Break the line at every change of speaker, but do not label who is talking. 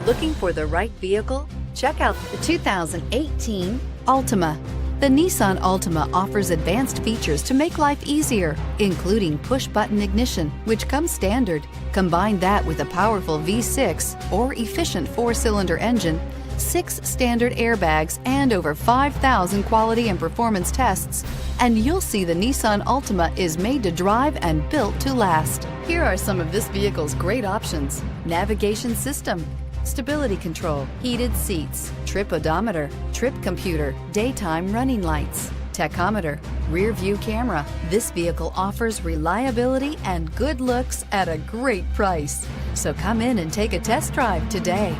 Looking for the right vehicle? Check out the 2018 Altima. The Nissan Altima offers advanced features to make life easier, including push-button ignition, which comes standard. Combine that with a powerful V6 or efficient 4-cylinder engine, 6 standard airbags, and over 5,000 quality and performance tests, and you'll see the Nissan Altima is made to drive and built to last. Here are some of this vehicle's great options: navigation system, stability control, heated seats, trip odometer, trip computer, daytime running lights, tachometer, rear view camera. This vehicle offers reliability and good looks at a great price. So come in and take a test drive today.